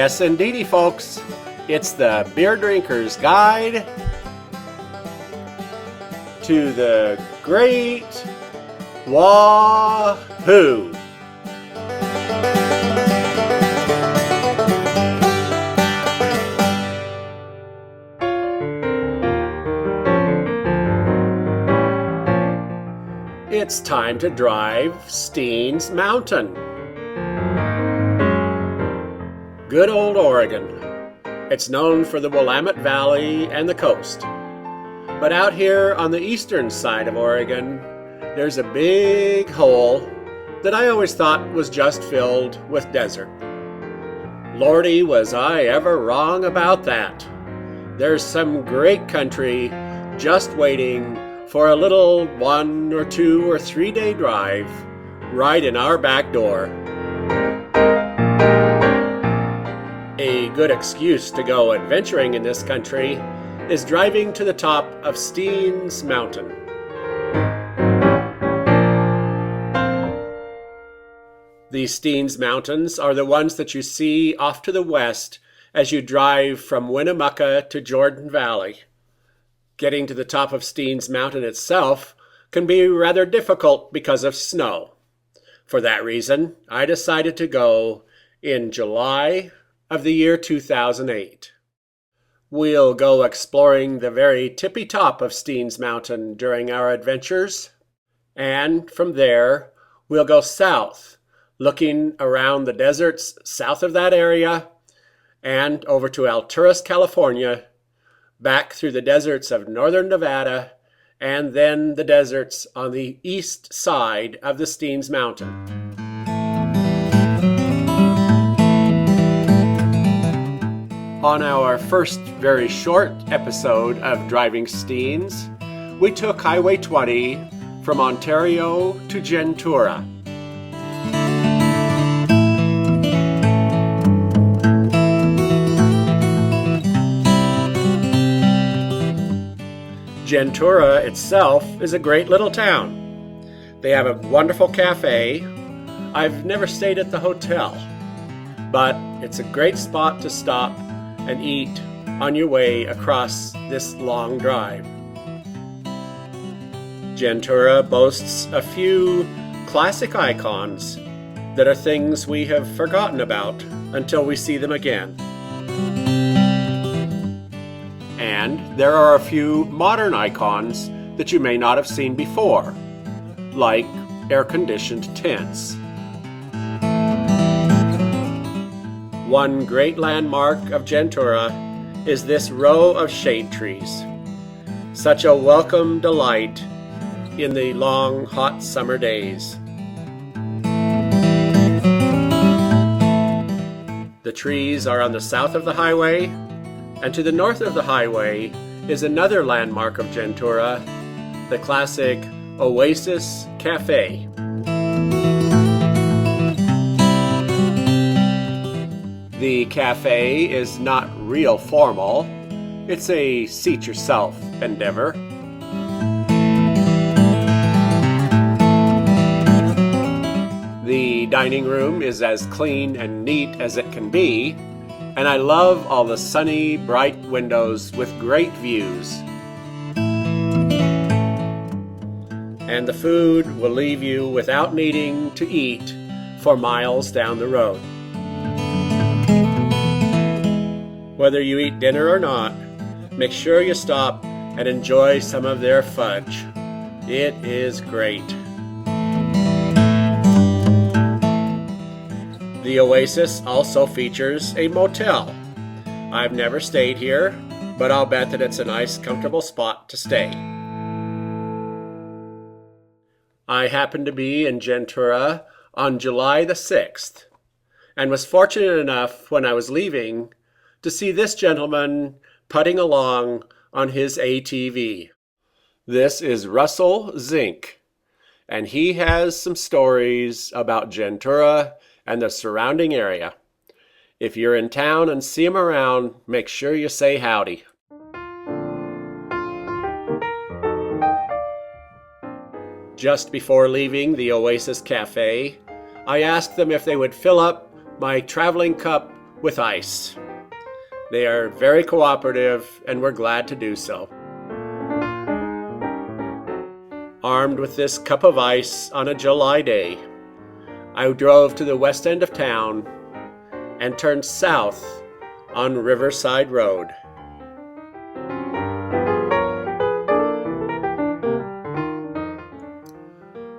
Yes, indeedy, folks. It's the Beer Drinker's Guide to the Great Wahoo. It's time to drive Steens Mountain. Good old Oregon. It's known for the Willamette Valley and the coast. But out here on the eastern side of Oregon, there's a big hole that I always thought was just filled with desert. Lordy, was I ever wrong about that. There's some great country just waiting for a little 1 or 2 or 3 day drive right in our back door. A good excuse to go adventuring in this country is driving to the top of Steens Mountain. The Steens Mountains are the ones that you see off to the west as you drive from Winnemucca to Jordan Valley. Getting to the top of Steens Mountain itself can be rather difficult because of snow. For that reason, I decided to go in July of the year 2008. We'll go exploring the very tippy top of Steens Mountain during our adventures, and from there we'll go south, looking around the deserts south of that area and over to Alturas, California, back through the deserts of northern Nevada, and then the deserts on the east side of the Steens Mountain. On our first very short episode of Driving Steens, we took Highway 20 from Ontario to Juntura. Juntura itself is a great little town. They have a wonderful cafe. I've never stayed at the hotel, but it's a great spot to stop and eat on your way across this long drive. Juntura boasts a few classic icons that are things we have forgotten about until we see them again. And there are a few modern icons that you may not have seen before, like air-conditioned tents. One great landmark of Juntura is this row of shade trees. Such a welcome delight in the long, hot summer days. The trees are on the south of the highway, and to the north of the highway is another landmark of Juntura, the classic Oasis Cafe. The cafe is not real formal. It's a seat-yourself endeavor. The dining room is as clean and neat as it can be, and I love all the sunny, bright windows with great views. And the food will leave you without needing to eat for miles down the road. Whether you eat dinner or not, make sure you stop and enjoy some of their fudge. It is great. The Oasis also features a motel. I've never stayed here, but I'll bet that it's a nice, comfortable spot to stay. I happened to be in Juntura on July the 6th, and was fortunate enough when I was leaving to see this gentleman putting along on his ATV. This is Russell Zink, and he has some stories about Juntura and the surrounding area. If you're in town and see him around, make sure you say howdy. Just before leaving the Oasis Cafe, I asked them if they would fill up my traveling cup with ice. They are very cooperative, and we're glad to do so. Armed with this cup of ice on a July day, I drove to the west end of town and turned south on Riverside Road.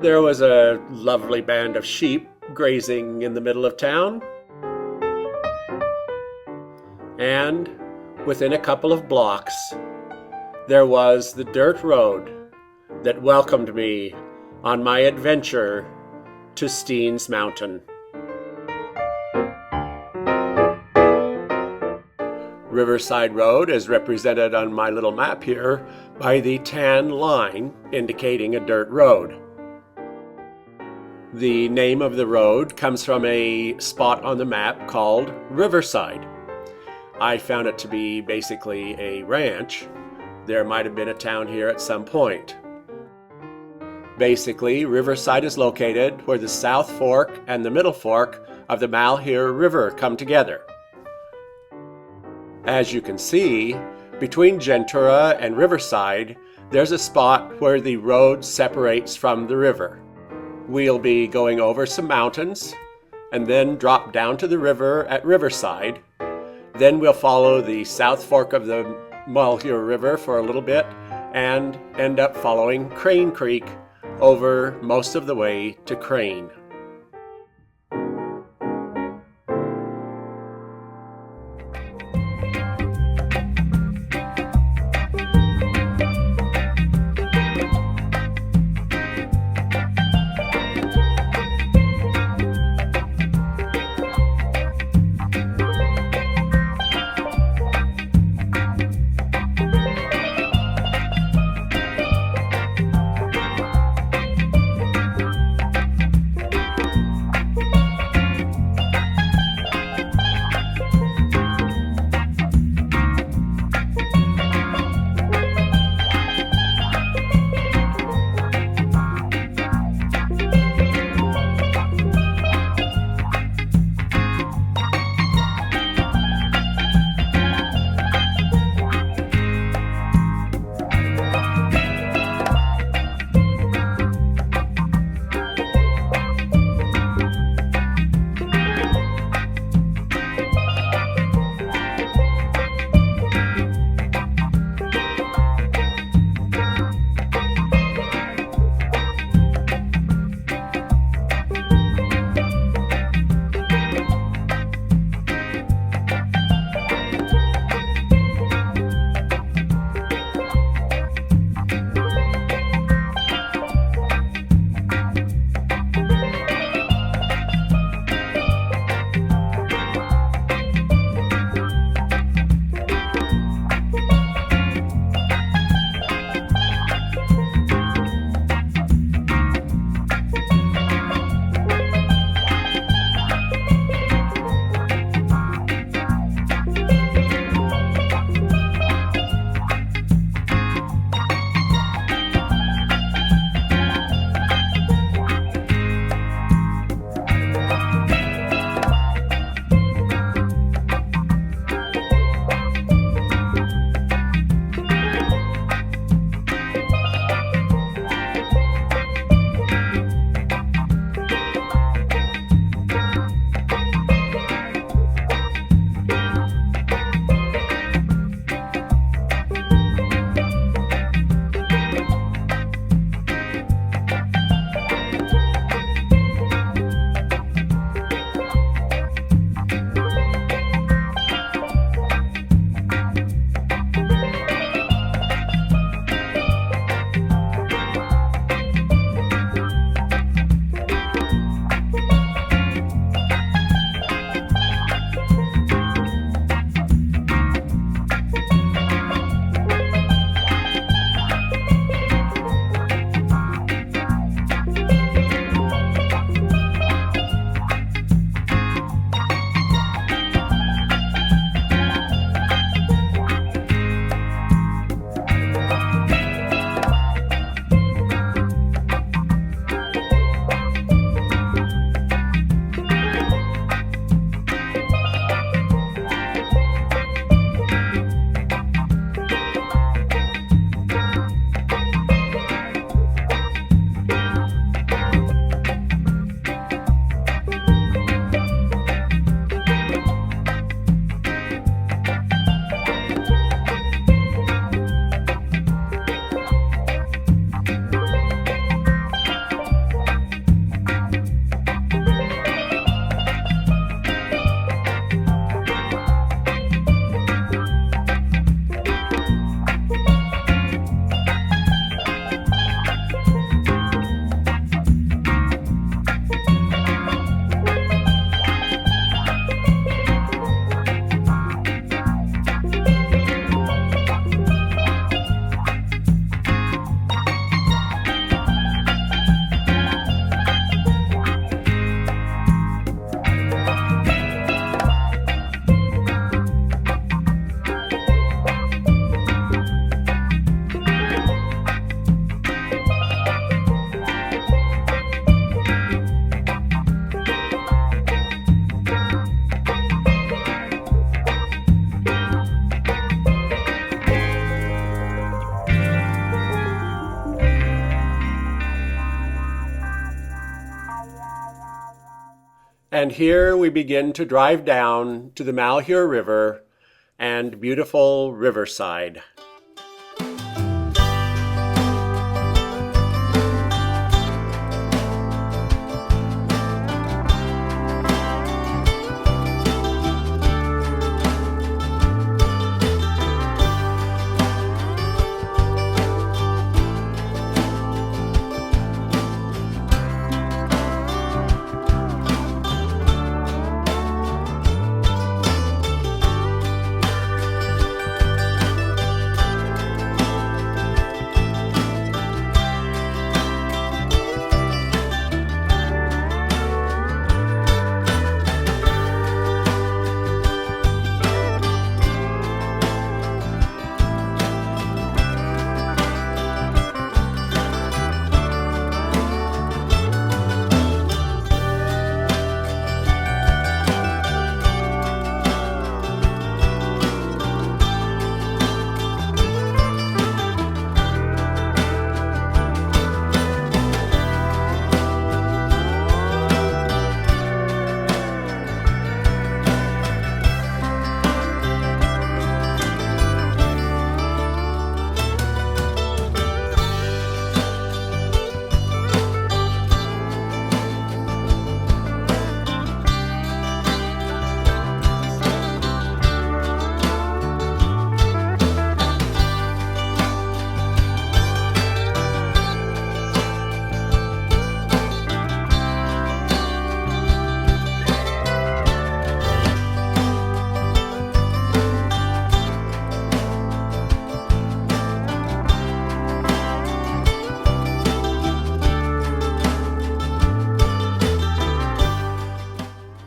There was a lovely band of sheep grazing in the middle of town, and within a couple of blocks, there was the dirt road that welcomed me on my adventure to Steens Mountain. Riverside Road is represented on my little map here by the tan line indicating a dirt road. The name of the road comes from a spot on the map called Riverside. I found it to be basically a ranch. There might have been a town here at some point. Basically, Riverside is located where the South Fork and the Middle Fork of the Malheur River come together. As you can see, between Juntura and Riverside, there's a spot where the road separates from the river. We'll be going over some mountains and then drop down to the river at Riverside. Then we'll follow the South Fork of the Malheur River for a little bit and end up following Crane Creek over most of the way to Crane. And here we begin to drive down to the Malheur River and beautiful Riverside.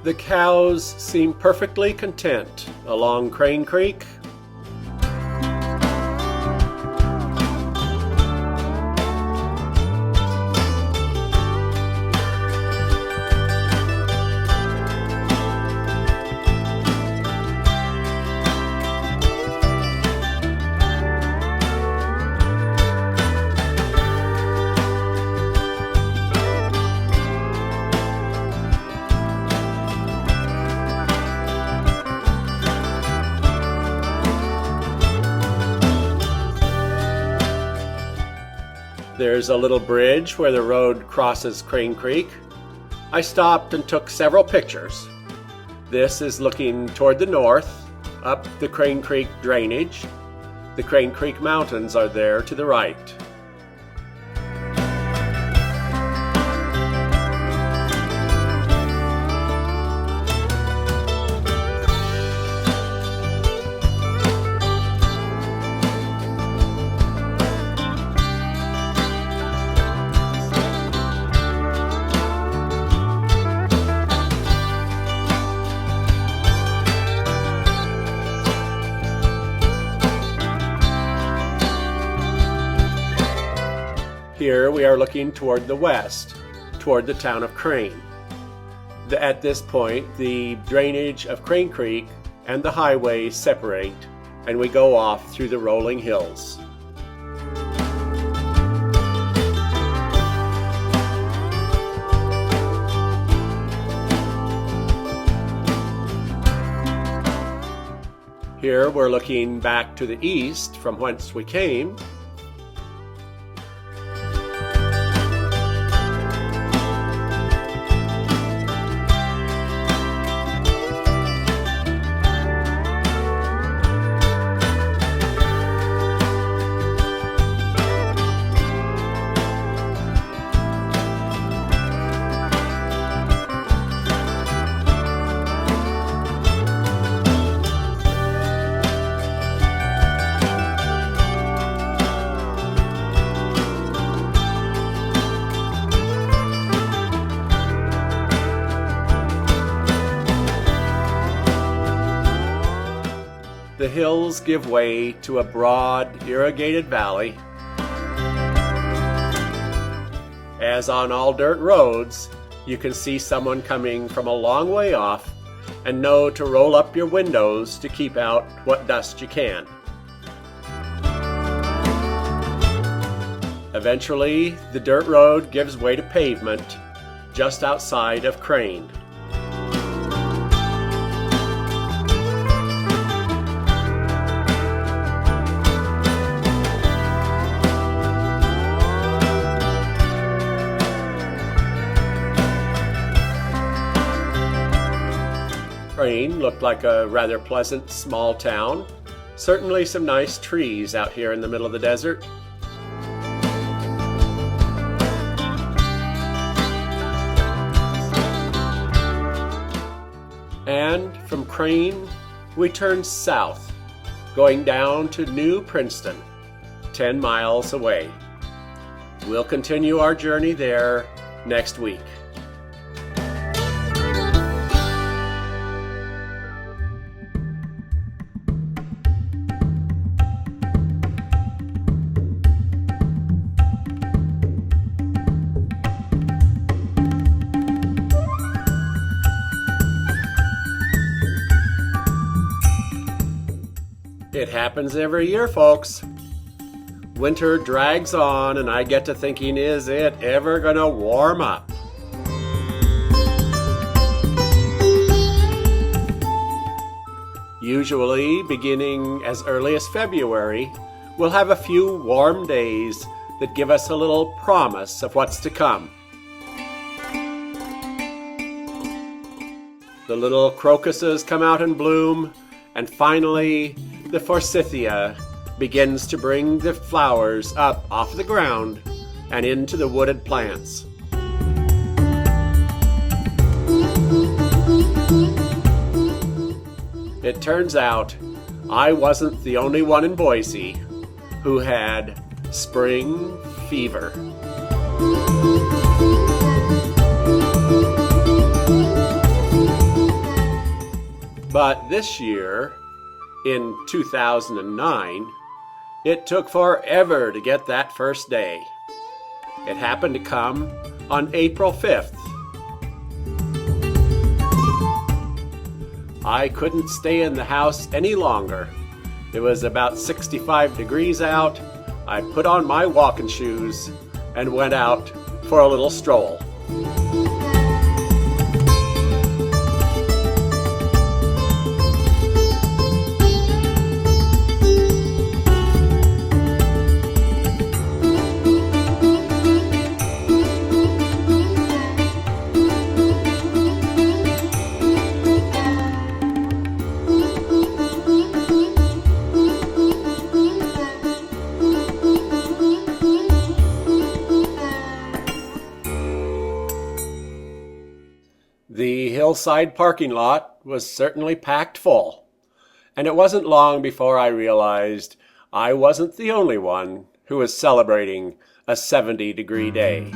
The cows seem perfectly content along Crane Creek. There's a little bridge where the road crosses Crane Creek. I stopped and took several pictures. This is looking toward the north, up the Crane Creek drainage. The Crane Creek Mountains are there to the right. Here we are looking toward the west, toward the town of Crane. At this point, the drainage of Crane Creek and the highway separate, and we go off through the rolling hills. Here we're looking back to the east from whence we came. The hills give way to a broad, irrigated valley. As on all dirt roads, you can see someone coming from a long way off and know to roll up your windows to keep out what dust you can. Eventually, the dirt road gives way to pavement just outside of Crane. looked like a rather pleasant small town. Certainly some nice trees out here in the middle of the desert. And from Crane, we turn south, going down to New Princeton, 10 miles away. We'll continue our journey there next week. It happens every year, folks. Winter drags on and I get to thinking, is it ever gonna warm up? Usually, beginning as early as February, we'll have a few warm days that give us a little promise of what's to come. The little crocuses come out in bloom, and finally, the forsythia begins to bring the flowers up off the ground and into the wooded plants. It turns out I wasn't the only one in Boise who had spring fever. But this year, in 2009, it took forever to get that first day. It happened to come on April 5th. I couldn't stay in the house any longer. It was about 65 degrees out. I put on my walking shoes and went out for a little stroll. The hillside parking lot was certainly packed full, and it wasn't long before I realized I wasn't the only one who was celebrating a 70-degree day.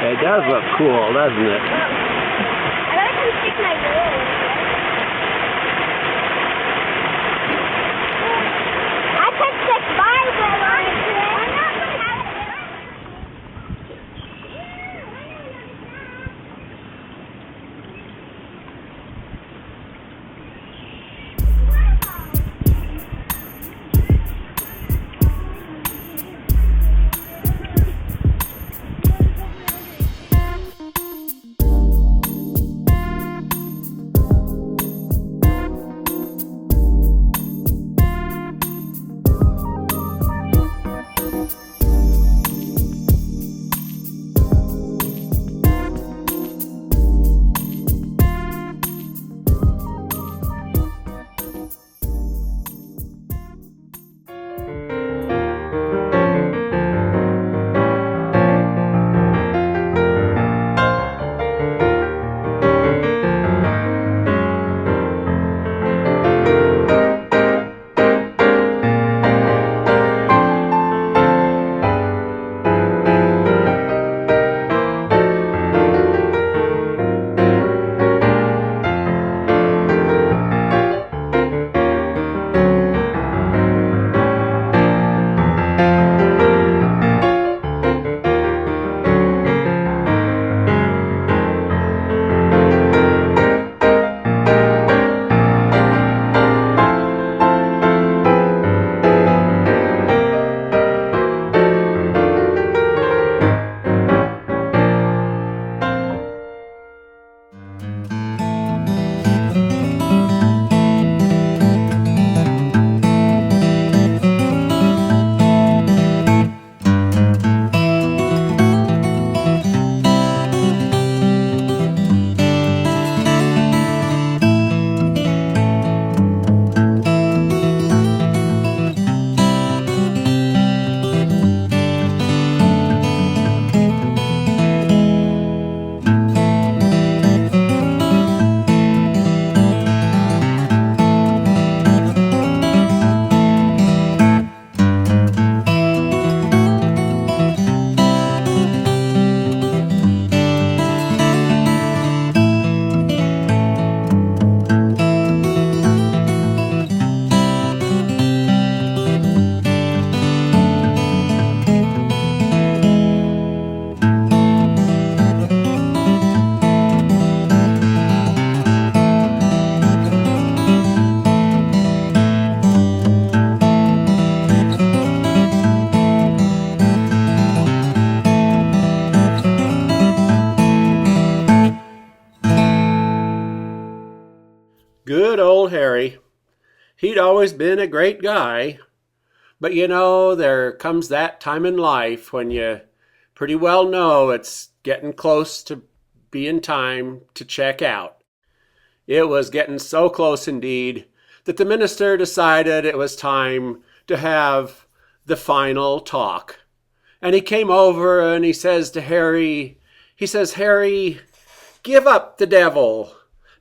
It does look cool, doesn't it? I gotta come stick my nose. I can stick my nose on it. Good old Harry. He'd always been a great guy. But you know, there comes that time in life when you pretty well know it's getting close to being time to check out. It was getting so close indeed that the minister decided it was time to have the final talk. And he came over and he says to Harry, Harry, give up the devil.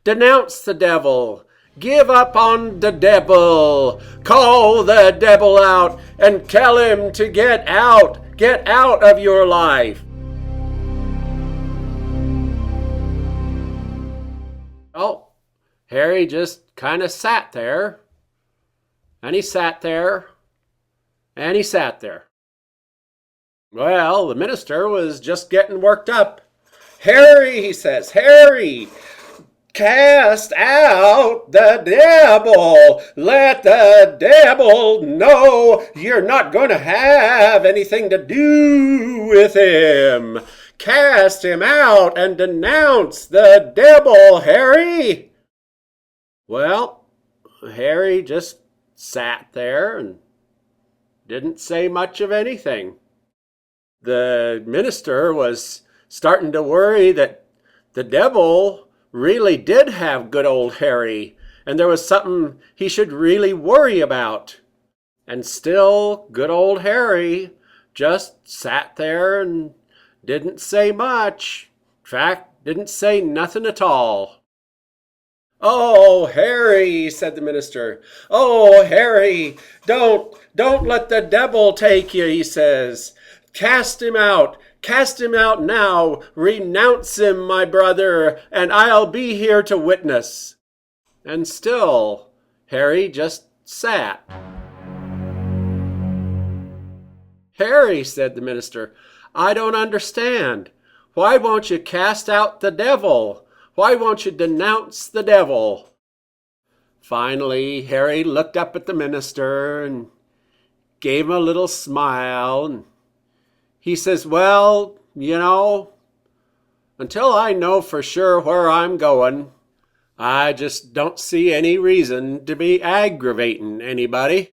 Denounce the devil. Give up on the devil. Call the devil out and tell him to get out. Get out of your life. Well, Harry just kind of sat there. And he sat there. And he sat there. Well, the minister was just getting worked up. Harry, he says, Harry, cast out the devil. Let the devil know you're not going to have anything to do with him. Cast him out and denounce the devil, Harry. Well, Harry just sat there and didn't say much of anything. The minister was starting to worry that the devil really did have good old Harry, and there was something he should really worry about. And still, good old Harry just sat there and didn't say much. In fact, didn't say nothing at all. Oh, Harry, said the minister. Oh, Harry, don't let the devil take you, he says. Cast him out now. Renounce him, my brother, and I'll be here to witness. And still, Harry just sat. Harry, said the minister, I don't understand. Why won't you cast out the devil? Why won't you denounce the devil? Finally, Harry looked up at the minister and gave him a little smile, and he says, well, you know, until I know for sure where I'm going, I just don't see any reason to be aggravating anybody.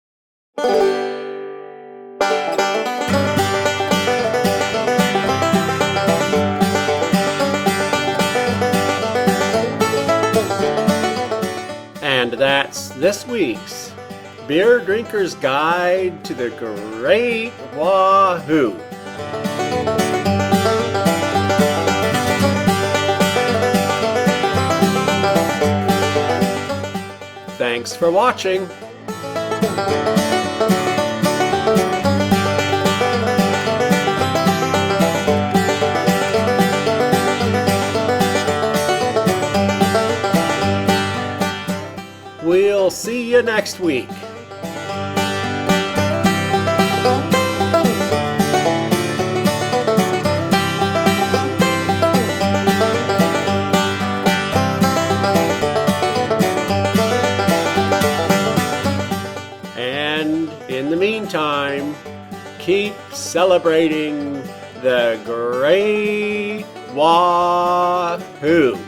And that's this week's Beer Drinker's Guide to the Great Wahoo. Thanks for watching. We'll see you next week. And in the meantime, keep celebrating the Great Wahoo.